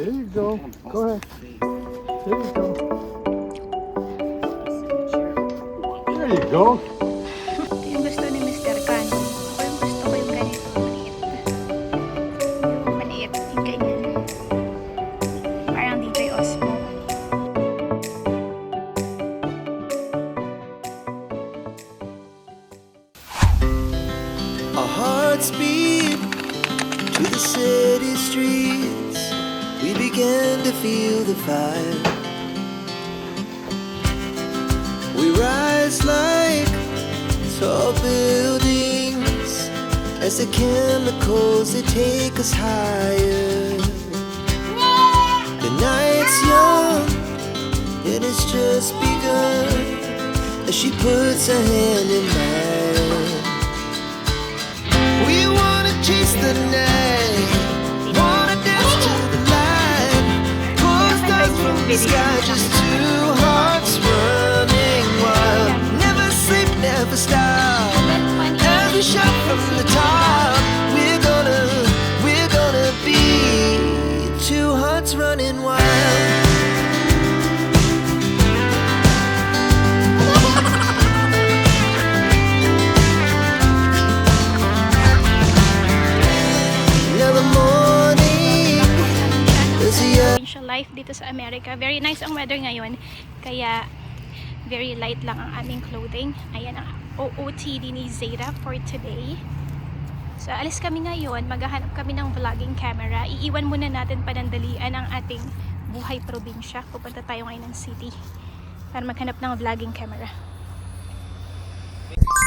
There you go. Go ahead. There you go. There you go. Ito yung gusto ni Mr. Cano. Ako yung gusto ko yung ganito. Maliit. Yung maliit. Yung ganyan. Parang DJ Osmo. Our hearts beat to the city streets. We began to feel the fire. We rise like tall buildings as the chemicals they take us higher. The night's young and it's just begun as she puts her hand in mine. We wanna chase the night, wanna dance to the light, pull stars from the sky, just two hearts running wild. Never sleep, never stop, as we shout from the top. We're gonna be two hearts running wild. Provincial life dito sa Amerika. Very nice ang weather ngayon. Kaya very light lang ang aming clothing. Ayan ang OOTD ni Zeta for today. So alis kami ngayon. Maghahanap kami ng vlogging camera. Iiwan muna natin panandalian ang ating buhay probinsya. Pupunta tayo ngayon ng city para maghanap ng vlogging camera.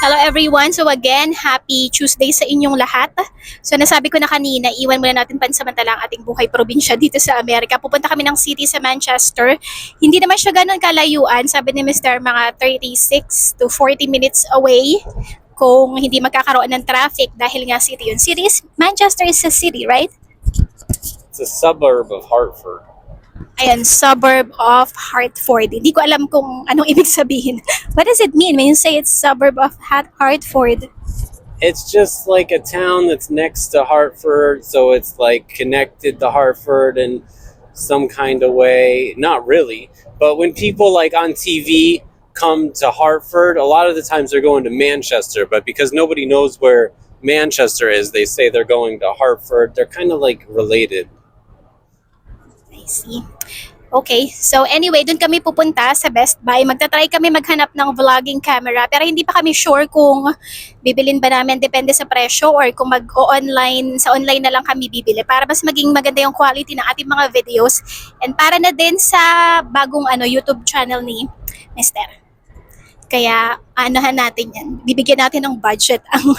Hello everyone! So again, happy Tuesday sa inyong lahat. So nasabi ko na kanina, iwan muna natin pansamantala ang ating buhay probinsya dito sa Amerika. Pupunta kami ng city sa Manchester. Hindi naman siya ganun kalayuan. Sabi ni Mr. mga 36 to 40 minutes away kung hindi magkakaroon ng traffic dahil nga city yun. Manchester is a city, right? It's a suburb of Hartford. Ayan, suburb of Hartford. Hindi ko alam kung anong ibig sabihin. What does it mean when you say it's suburb of Hartford? It's just like a town that's next to Hartford, so it's like connected to Hartford in some kind of way. Not really, but when people like on TV come to Hartford, a lot of the times they're going to Manchester, but because nobody knows where Manchester is, they say they're going to Hartford. They're kind of like related. I see. Okay, so anyway, dun kami pupunta sa Best Buy. Magta-try kami maghanap ng vlogging camera, pero hindi pa kami sure kung bibilin ba namin, depende sa presyo, or kung mag-online, sa online na lang kami bibili para mas maging maganda yung quality ng ating mga videos and para na din sa bagong YouTube channel ni Mr. Kaya anuhan natin yan. Bibigyan natin ng budget ang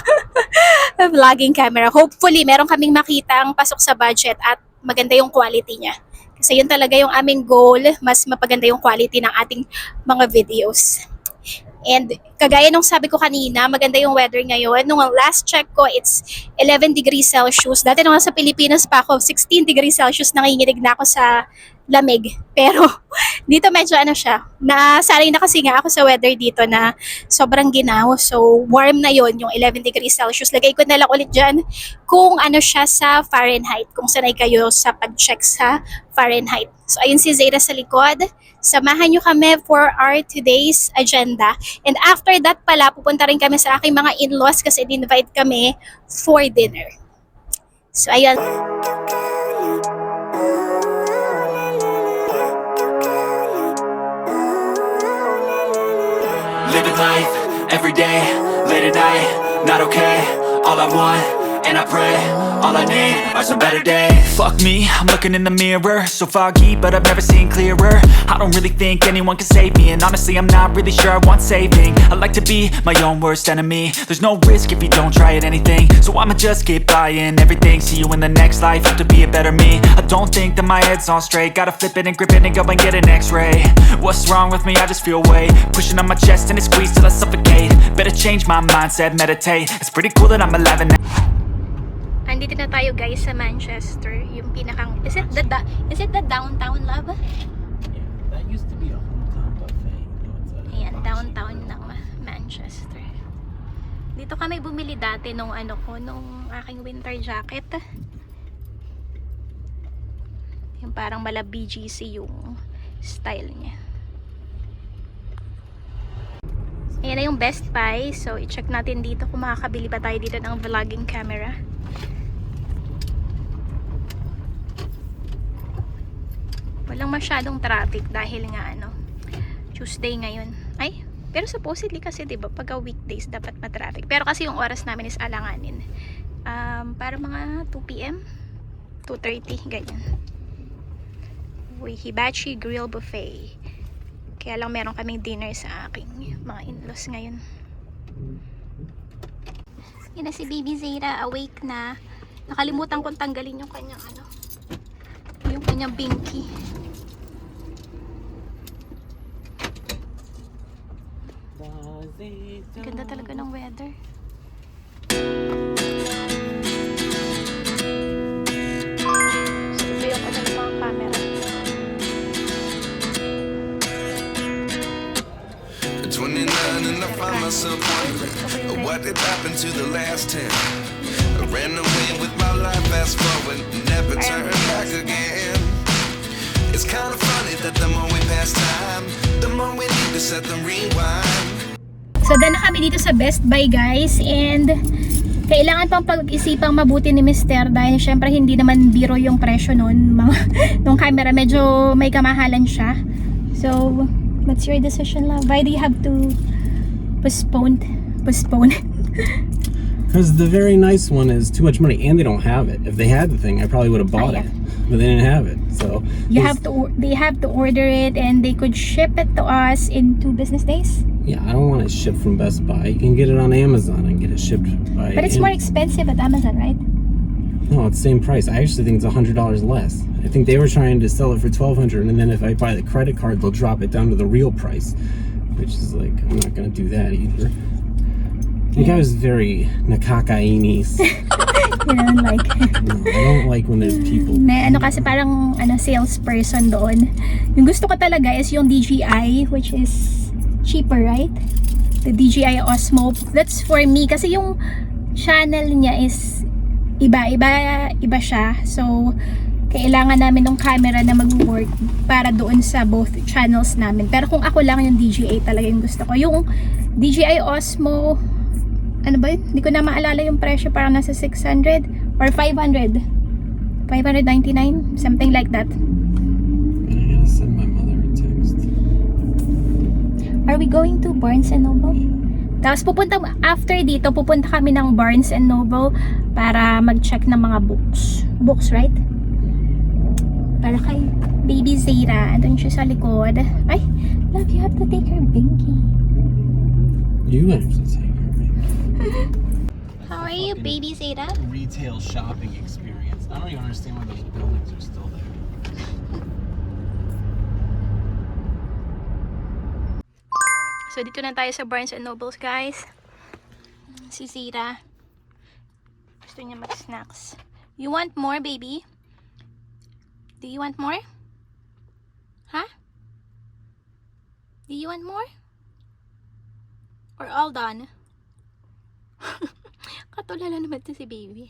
vlogging camera. Hopefully, meron kaming makita ang pasok sa budget at maganda yung quality niya. Kasi yun talaga yung aming goal, mas mapaganda yung quality ng ating mga videos. And kagaya nung sabi ko kanina, maganda yung weather ngayon. Nung last check ko, it's 11 degrees Celsius. Dati nung sa Pilipinas pa ako, 16 degrees Celsius, nanginginig na ako sa lamig. Pero dito medyo nasanay na kasi nga ako sa weather dito na sobrang ginaw. So warm na yon yung 11 degrees Celsius. Lagay ko na lang ulit dyan kung ano siya sa Fahrenheit. Kung sanay kayo sa pag-check sa Fahrenheit. So ayun si Zeta sa likod. Samahan nyo kami for our today's agenda. And after that pala, pupunta rin kami sa aking mga in-laws kasi in-invite kami for dinner. So ayun. Living life, every day, late at night, not okay. All I want, and I pray, all I need are some better days. Fuck me, I'm looking in the mirror, so foggy, but I've never seen clearer. I don't really think anyone can save me, and honestly I'm not really sure I want saving. I like to be my own worst enemy. There's no risk if you don't try at anything, so I'ma just keep buying everything. See you in the next life, have to be a better me. I don't think that my head's on straight, gotta flip it and grip it and go and get an x-ray. What's wrong with me? I just feel weight pushing on my chest and it squeezes till I suffocate. Better change my mindset, meditate. It's pretty cool that I'm alive and Andito na tayo guys sa Manchester, yung pinakang is it the downtown, love? Yeah, that used to be a hometown buffet. Ayan, downtown ng Manchester. Dito kami bumili dati nung nung aking winter jacket. Yung parang mala BGC yung style niya. Ayan na yung Best Buy. So, i-check natin dito kung makakabili ba tayo dito ng vlogging camera. Walang masyadong traffic dahil nga Tuesday ngayon. Ay, pero supposedly kasi 'di ba pagka weekdays dapat ma-traffic. Pero kasi yung oras namin is alanganin. Para mga 2 PM, 2:30 ganyan. Uy, Hibachi Grill Buffet. Kaya lang meron kaming dinner sa aking mga in-laws ngayon. Yan na si Baby Zara, awake na. Nakalimutan kong tanggalin yung kanyang yung kanyang binky. Ganda talaga ng weather. So, ito yung kanyang mga camera. 29 and I find myself wondering what did happen to the last 10. I ran away with my life, fast forward, never turn back again. It's kind of funny that the more we pass time, the more we need to set the rewind. So, daan na kami dito sa Best Buy, guys, and kailangan pang pag-isipang mabuti ni Mr. dahil syempre hindi naman biro yung presyo nun. Nung camera, medyo may kamahalan siya. So, what's your decision, love? Why do you have to postpone? Because the very nice one is too much money, and they don't have it. If they had the thing, I probably would have bought it, but they didn't have it. So they have to order it, and they could ship it to us in 2 business days. Yeah, I don't want it shipped from Best Buy. You can get it on Amazon and get it shipped by. But it's more expensive at Amazon, right? No, it's the same price. I actually think it's $100 less. I think they were trying to sell it for $1,200, and then if I buy the credit card, they'll drop it down to the real price, which is like, I'm not gonna do that either. The guy was very nakakainis. You know, like No, I don't like when there's people. may kasi parang salesperson doon. Yung gusto ko talaga is yung DJI, which is cheaper, right? The DJI Osmo. That's for me kasi yung channel niya is iba siya. So kailangan namin ng camera na mag-work para doon sa both channels namin. Pero kung ako lang, yung DJI talaga yung gusto ko. Yung DJI Osmo, ano ba yun? Hindi ko na maalala yung presyo, parang nasa 600 or 500. 599, something like that. I gotta send my mother a text. Are we going to Barnes and Noble? Tapos after dito, pupunta kami ng Barnes and Noble para mag-check ng mga books. Books, right? Para kay Baby Zara. Andun siya sa likod. Ay, love, you have to take her binky. You have to take her. How are you, Baby Zara? Retail shopping experience. I don't even understand why those buildings are still there. So, dito na tayo sa Barnes and Nobles, guys. Si Zara. Gusto niya mag-snacks. You want more, baby? Do you want more? Huh? Do you want more? Or all done? Katulala naman to si baby.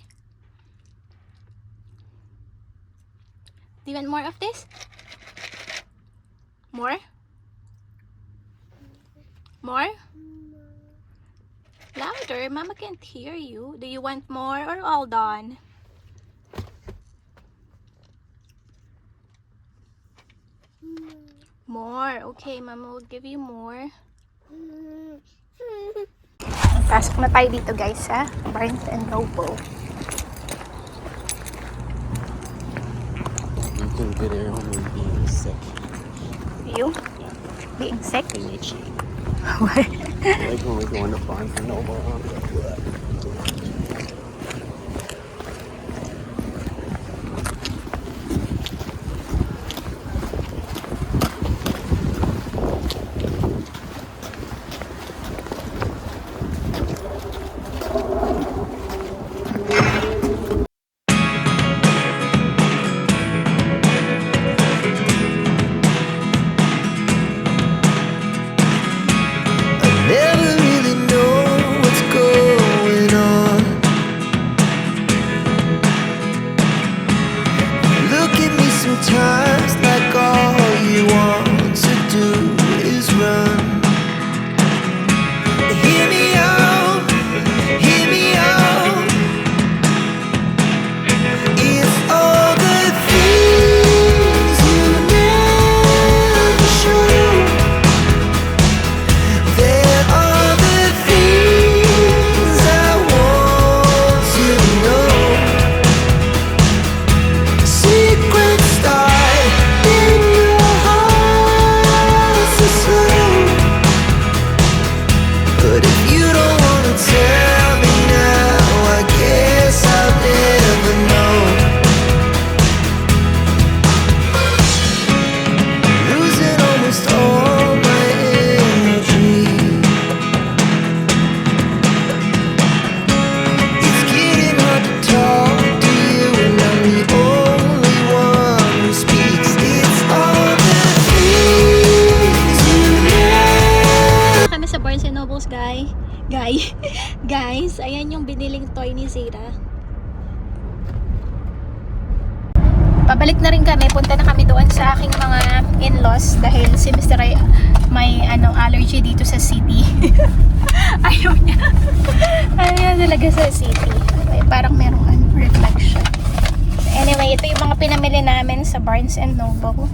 Do you want more of this? More? More? Louder, Mama can't hear you. Do you want more or all done? More. Okay, Mama will give you more. Pasok na tayo dito, guys, sa Barnes and Noble. You can get it only being sick. You? Being sick? And itchy. What? Like when we go into Barnes and Noble. Never really know what's going Ayan yung biniling toy ni Zeta. Pabalik na rin kami. Punta na kami doon sa aking mga in-laws dahil si Mr. Ray may allergy dito sa city. Ayaw niya. Ayaw talaga sa city. Ay, parang merong reflection. Anyway, ito yung mga pinamili namin sa Barnes and Noble.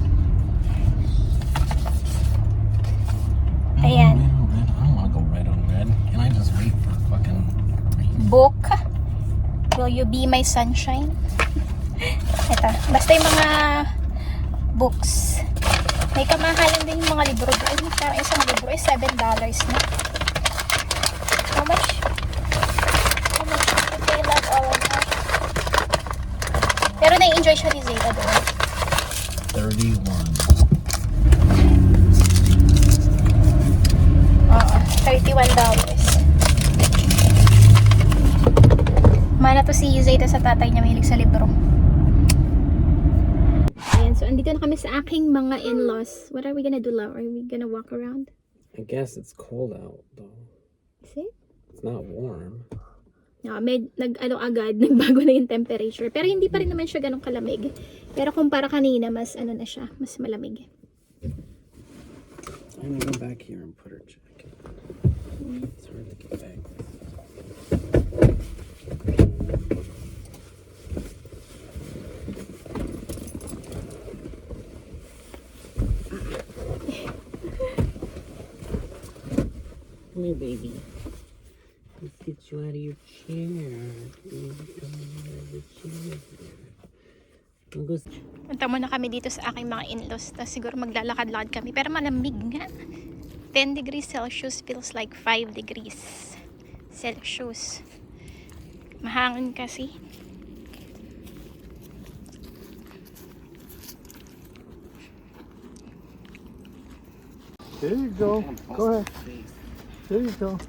Ayan. I don't want to go red on red. Can I just wait for fucking Book. Will you be my sunshine? Ito. Basta yung mga books. May kamahalan din yung mga libro doon. Parang isang libro ay $7 na. How much? How much? Okay, love all of that. Pero na-enjoy siya ni Zeta doon. 31? Oo, $31. Mana to si Zeta sa tatay niya, mahilig sa libro. Ayan, so andito na kami sa aking mga in-laws. What are we gonna do, love? Are we gonna walk around? I guess it's cold out though. Is it? It's not warm. No, agad, nagbago na yung temperature. Pero hindi pa rin naman siya ganun kalamig. Pero kumpara kanina, mas na siya, mas malamig. I'm gonna go back here and put her jacket. It's hard to get back. Come here, baby. Let's get you out of your chair. Punta muna kami dito sa aking mga in-laws. Tapos siguro maglalakad-lakad kami. Pero malamig nga. 10 degrees Celsius feels like 5 degrees Celsius. Mahangin kasi. There you go. Go ahead. There you go.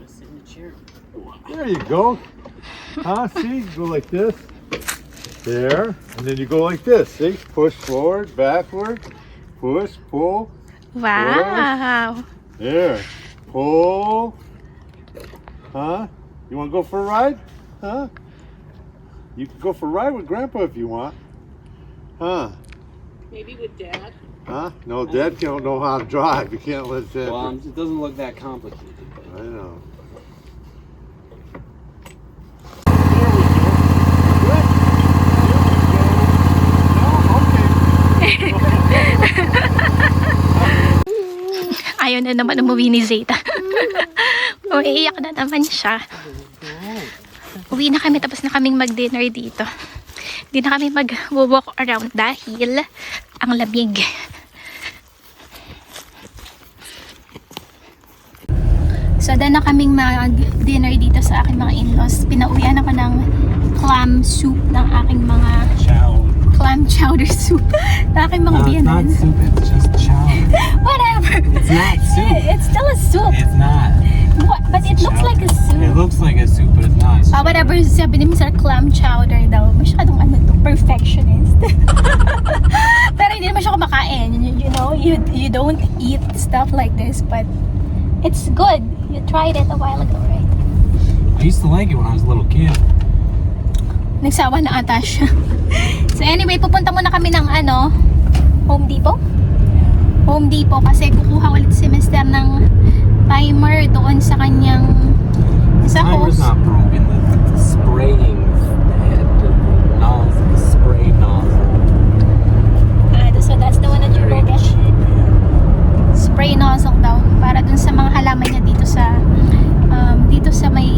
Sit in the chair. There you go. Huh? See? Go like this. There. And then you go like this. See? Push forward, backward. Push, pull. Wow! There. Pull. Huh? You want to go for a ride? Huh? You can go for a ride with Grandpa if you want. Huh? Maybe with Dad. Huh? No, Dad don't know how to drive. You can't let Dad. Well, it doesn't look that complicated. I know. Ayaw na naman umuwi ni Zeta. Iiyak na naman siya. Uwi na kami, tapos na kaming mag-dinner dito. Hindi na kami mag-walk around dahil ang lamig. So, dahil na kaming mag-dinner dito sa aking mga in-laws. Pinauwian ako ng clam soup ng aking mga clam chowder soup ng aking mga biyanan. soup, it's just chowder. Whatever. It's not soup. It's still a soup. It's not. What? But it looks like a soup. It looks like a soup, but it's not. Whatever sabi ni Mr. Clam Chowder daw, masyadong perfectionist. Pero hindi naman siya kumakain. You know, you don't eat stuff like this, but it's good. You tried it a while ago, right? I used to like it when I was a little kid. Nagsawa na ata siya. So anyway, pupunta muna kami ng Home Depot? Home Depot kasi kukuha ulit si Mr. ng timer doon sa kanyang Timer's hose. not broken. The spraying head, the nozzle, the spray nozzle. So that's the one that you're Very going to get. cheap. Spray nozzle daw para dun sa mga halaman niya dito sa may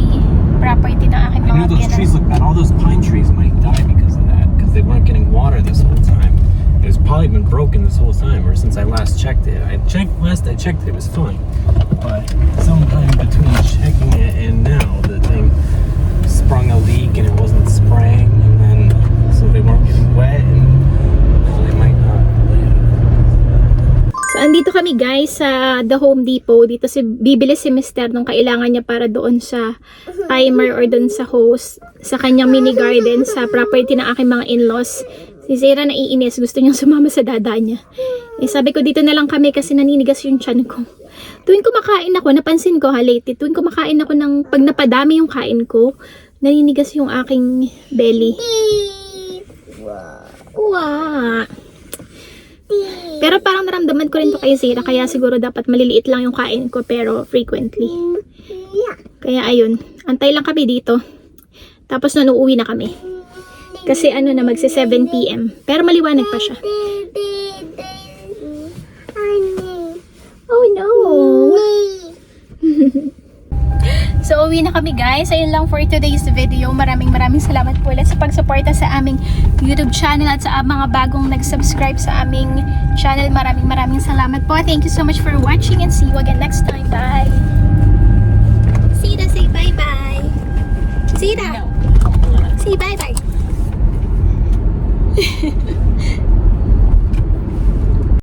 property ng aking I mga knew those biyanan. trees look bad. All those pine trees might die because of that, because they weren't getting water this whole time. It's probably been broken this whole time, or since I last checked it. Last I checked it was fine, but sometime between checking it and now, the thing sprung a leak and it wasn't spraying, and then so they weren't getting wet, and now they might not live. So andito kami guys sa The Home Depot. Dito bibili si Mr. nung kailangan niya para doon sa timer or doon sa hose sa kanyang mini garden sa property ng aking mga in-laws. Si Zera naiinis, gusto niyang sumama sa dada niya. Eh sabi ko dito na lang kami kasi naninigas yung tiyan ko. Tuwing kumakain ako, napansin ko lately, tuwing kumakain ako ng pag napadami yung kain ko, naninigas yung aking belly. Wow. Pero parang naramdaman ko rin to kay Zera, kaya siguro dapat maliliit lang yung kain ko pero frequently. Kaya ayun, antay lang kami dito. Tapos nun uuwi na kami. Kasi ano na magsi 7 PM. Pero maliwanag pa siya. Oh no. So uwi na kami guys. Ayun lang for today's video. Maraming salamat po ulit sa pagsuporta sa aming YouTube channel at sa mga bagong nag-subscribe sa aming channel. Maraming salamat po. Thank you so much for watching and see you again next time. Bye. Sida, say bye-bye. Sida. Say bye-bye.